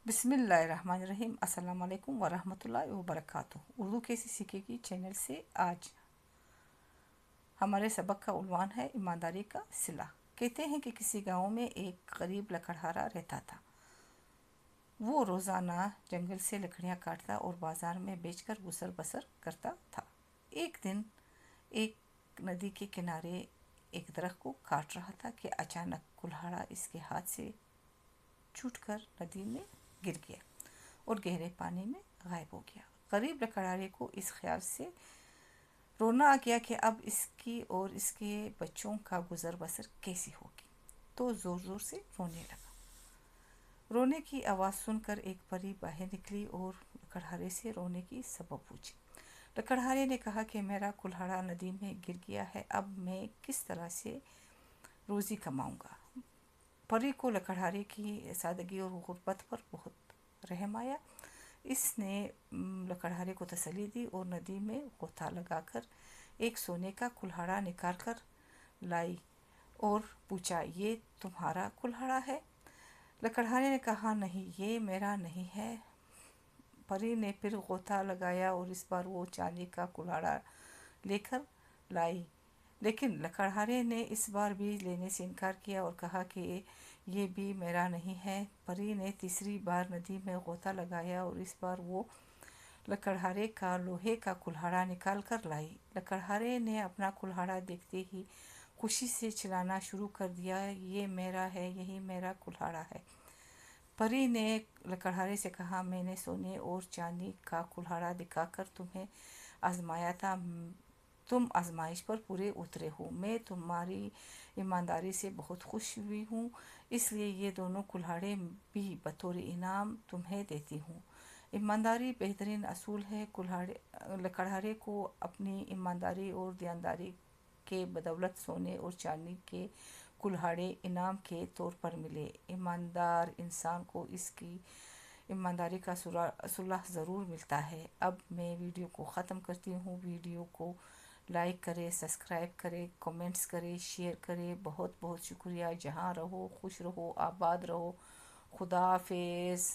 بسم اللہ الرحمن الرحیم۔ السلام علیکم ورحمۃ اللہ وبرکاتہ۔ اردو کیسے سیکھے گی چینل سے آج ہمارے سبق کا عنوان ہے ایمانداری کا صلہ۔ کہتے ہیں کہ کسی گاؤں میں ایک غریب لکڑہارا رہتا تھا۔ وہ روزانہ جنگل سے لکڑیاں کاٹتا اور بازار میں بیچ کر گزر بسر کرتا تھا۔ ایک دن ایک ندی کے کنارے ایک درخت کو کاٹ رہا تھا کہ اچانک کلہاڑا اس کے ہاتھ سے چھوٹ کر ندی میں گر گیا اور گہرے پانی میں غائب ہو گیا۔ غریب لکڑہارے کو اس خیال سے رونا آ گیا کہ اب اس کی اور اس کے بچوں کا گزر بسر کیسی ہوگی، تو زور زور سے رونے لگا۔ رونے کی آواز سن کر ایک پری باہر نکلی اور لکڑہارے سے رونے کی سبب پوچھی۔ لکڑہارے نے کہا کہ میرا کلہاڑا ندی میں گر گیا ہے، اب میں کس طرح سے روزی کماؤں گا؟ پری کو لکڑہارے کی سادگی اور غربت پر بہت رحم آیا۔ اس نے لکڑہارے کو تسلی دی اور ندی میں غوطہ لگا کر ایک سونے کا کلہاڑا نکال کر لائی اور پوچھا، یہ تمہارا کلہاڑا ہے؟ لکڑہارے نے کہا، نہیں، یہ میرا نہیں ہے۔ پری نے پھر غوطہ لگایا اور اس بار وہ چاندی کا کلہاڑا لے کر لائی، لیکن لکڑہارے نے اس بار بھی لینے سے انکار کیا اور کہا کہ یہ بھی میرا نہیں ہے۔ پری نے تیسری بار ندی میں غوطہ لگایا اور اس بار وہ لکڑہارے کا لوہے کا کلہاڑا نکال کر لائی۔ لکڑہارے نے اپنا کلہاڑا دیکھتے ہی خوشی سے چلانا شروع کر دیا، یہ میرا ہے، یہی میرا کلہاڑا ہے۔ پری نے لکڑہارے سے کہا، میں نے سونے اور چاندی کا کلہاڑا دکھا کر تمہیں آزمایا تھا، تم آزمائش پر پورے اترے ہو، میں تمہاری ایمانداری سے بہت خوش ہوئی ہوں، اس لیے یہ دونوں کلہاڑے بھی بطور انعام تمہیں دیتی ہوں۔ ایمانداری بہترین اصول ہے۔ لکڑہارے کو اپنی ایمانداری اور دیانتداری کے بدولت سونے اور چاندی کے کلہاڑے انعام کے طور پر ملے۔ ایماندار انسان کو اس کی ایمانداری کا صلہ ضرور ملتا ہے۔ اب میں ویڈیو کو ختم کرتی ہوں۔ ویڈیو کو لائک کریں، سبسکرائب کریں، کمنٹس کریں، شیئر کریں۔ بہت بہت شکریہ۔ جہاں رہو خوش رہو، آباد رہو۔ خدا حافظ۔